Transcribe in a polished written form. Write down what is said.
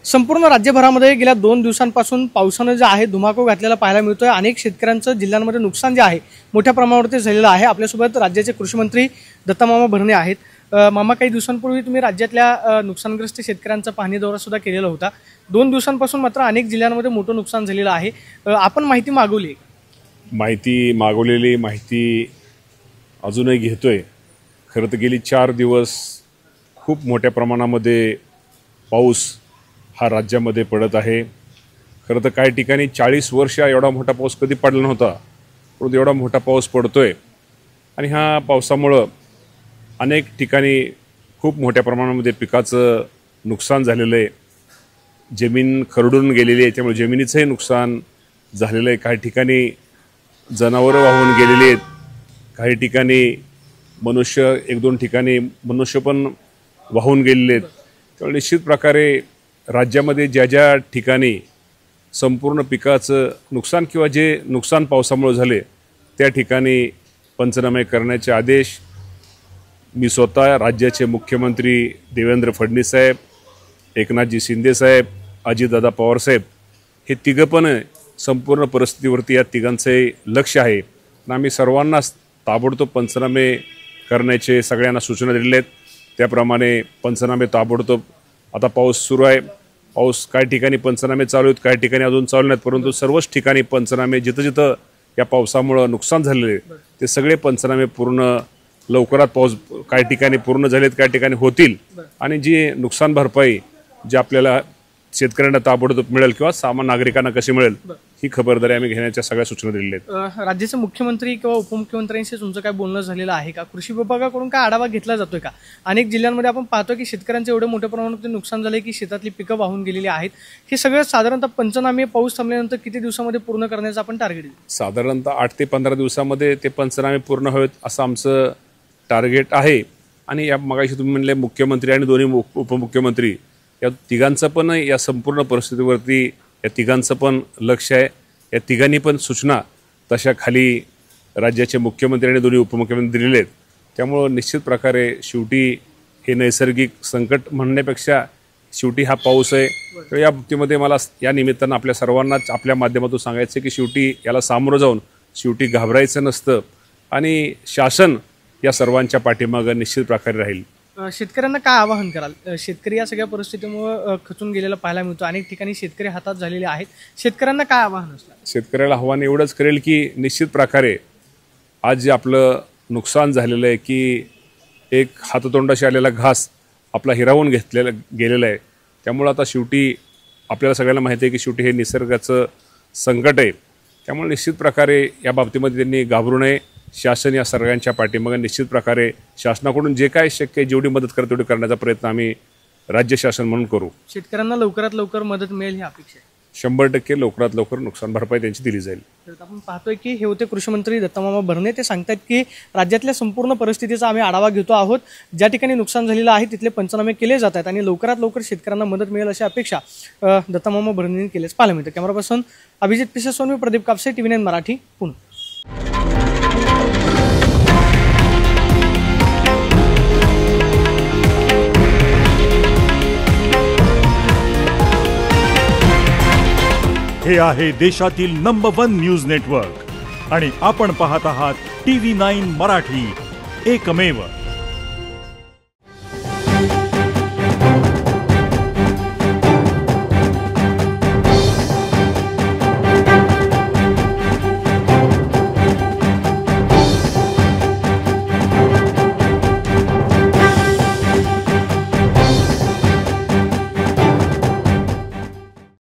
संपूर्ण राज्यभरामध्ये गेल्या 2 दिवसांपासून पावसाने जे आहे धुमाकूळ घातलेला पाहायला मिळतोय। अनेक शेतकऱ्यांचं जिल्ह्यांमध्ये नुकसान जे आहे मोठ्या प्रमाणावरती झालेलं आहे। आपल्यासोबत राज्याचे कृषी मंत्री दत्तामामा भरणे आहेत। मामा, काही दिवसांपूर्वी तुम्ही राज्यातल्या नुकसानग्रस्त शेतकऱ्यांचा पाहणी दौरा सुद्धा केलेला होता। 2 दिवसांपासून मात्र अनेक जिल्ह्यांमध्ये मोठं नुकसान झालेलं आहे। आपण माहिती मागवली, माहिती अजूनही घेतोय। खरं तर गेली 4 दिवस खूप मोठ्या प्रमाणामध्ये पाऊस हा राज्यामध्ये पडत आहे। खरं तर काही ठिकाणी 40 वर्ष एवढा मोठा पाऊस कधी पडला नव्हता, परंतु एवढा मोठा पाऊस पडतोय आणि ह्या पावसामुळं अनेक ठिकाणी खूप मोठ्या प्रमाणामध्ये पिकाचं नुकसान झालेलं आहे। जमीन खरडून गेलेली आहे, त्यामुळे जमिनीचंही नुकसान झालेलं आहे। काही ठिकाणी जनावरं वाहून गेलेली आहेत, काही ठिकाणी मनुष्य, 1-2 ठिकाणी मनुष्य पण वाहून गेलेले आहेत। त्यामुळे निश्चित प्रकारे राज्यामध्ये ज्या ज्या ठिकाणी संपूर्ण पिकाचं नुकसान किंवा जे नुकसान पावसामुळे झाले त्या ठिकाणी पंचनामे करण्याचे आदेश मी स्वतः, राज्याचे मुख्यमंत्री देवेंद्र फडणवीस साहेब, एकनाथजी शिंदे साहेब, अजितदादा पवार साहेब हे तिघं पण संपूर्ण परिस्थितीवरती या तिघांचे लक्ष आहे। आम्ही सर्वांना ताबडतोब पंचनामे करण्याचे सगळ्यांना सूचना दिलेल्या आहेत। त्याप्रमाणे पंचनामे ताबडतोब, आता पाऊस सुरू आहे, पाऊस काही ठिकाणी पंचनामे चालू आहेत, काही ठिकाणी अजून चालू नाहीत, परंतु सर्वच ठिकाणी पंचनामे जिथं जिथं या पावसामुळे नुकसान झालेले ते सगळे पंचनामे पूर्ण लवकरात, पाऊस काही ठिकाणी पूर्ण झालेत, काही ठिकाणी होतील आणि जी नुकसान भरपाई जी आपल्याला शेतकऱ्यांना ताबडतोब मिळेल किंवा सामान्य नागरिकांना कशी मिळेल ही खबरदारी आम्ही घेण्याच्या सगळ्या सूचना दिलेल्या आहेत। राज्याचे मुख्यमंत्री किंवा उपमुख्यमंत्र्यांशी तुमचं काय बोलणं झालेलं आहे का? कृषी विभागाकडून काय आढावा घेतला जातोय का? अनेक जिल्ह्यांमध्ये आपण पाहतो की शेतकऱ्यांचं एवढं मोठ्या प्रमाणात नुकसान झालंय की शेतातली पिकं वाहून गेलेली आहेत। हे सगळं साधारणतः पंचनामे पाऊस थांबल्यानंतर किती दिवसामध्ये पूर्ण करण्याचं आपण टार्गेट दिलं? साधारणतः 8 ते 15 दिवसामध्ये ते पंचनामे पूर्ण होईल असं आमचं टार्गेट आहे। आणि या मगाशी तुम्ही म्हणले मुख्यमंत्री आणि दोन्ही उपमुख्यमंत्री या तिघांचं पण या संपूर्ण परिस्थितीवरती या तिघांचं पण लक्ष आहे। या तिघांनी पण सूचना तशा खाली राज्याचे मुख्यमंत्री आणि दोन्ही उपमुख्यमंत्री दिलेले आहेत। त्यामुळं निश्चित प्रकारे शेवटी हे नैसर्गिक संकट म्हणण्यापेक्षा शेवटी हा पाऊस आहे। तर या बाबतीमध्ये मला या निमित्तानं आपल्या सर्वांनाच आपल्या माध्यमातून सांगायचं की शेवटी याला सामोरं जाऊन शेवटी घाबरायचं नसतं आणि शासन या सर्वांच्या पाठीमागं निश्चित प्रकारे राहील। शेतकऱ्यांना काय आवाहन कराल? शेतकरी या सगळ्या परिस्थितीमुळे खचून गेलेला पाहायला मिळतो, अनेक ठिकाणी शेतकरी हातात झालेले आहेत। शेतकऱ्यांना काय आवाहन असणार? शेतकऱ्याला आव्हान एवढंच करेल की निश्चित प्रकारे आज जे आपलं नुकसान झालेलं आहे की एक हाततोंडाशी आलेला घास आपला हिरावून घेतलेला गेलेला आहे। त्यामुळं आता शेवटी आपल्याला सगळ्यांना माहिती आहे की शेवटी हे निसर्गाचं संकट आहे। त्यामुळे निश्चित प्रकारे या बाबतीमध्ये त्यांनी घाबरू नये। शासन या सर्वांच्या पाठीमागे निश्चित प्रकारे शासनाकडून जे काय शक्य आहे जेवढी मदत करते तेवढी करण्याचा प्रयत्न आम्ही राज्य शासन म्हणून करू। शेतकऱ्यांना लवकरात लवकर मदत मिळेल ही अपेक्षा आहे। 100% लवकरात लवकर नुकसान भरपाई त्यांची दिली जाईल। तर आपण पाहतोय की हे होते कृषी मंत्री दत्तामामा भरणे। ते सांगतात की राज्यातल्या संपूर्ण परिस्थितीचा आम्ही आढावा घेतो आहोत, ज्या ठिकाणी नुकसान झालेलं आहे तिथले पंचनामे केले जात आहेत आणि लवकरात लवकर शेतकऱ्यांना मदत मिळेल अशी अपेक्षा दत्तामामा भरणेंनी केल्याच पाहायला मिळते। कॅमेरा पर्सन अभिजित पिसेसोन, प्रदीप कापसे, TV9 मराठी, पुणे। हे आहे देशातील नंबर 1 न्यूज नेटवर्क आणि आपण पाहत आहात TV9 मराठी, एकमेव।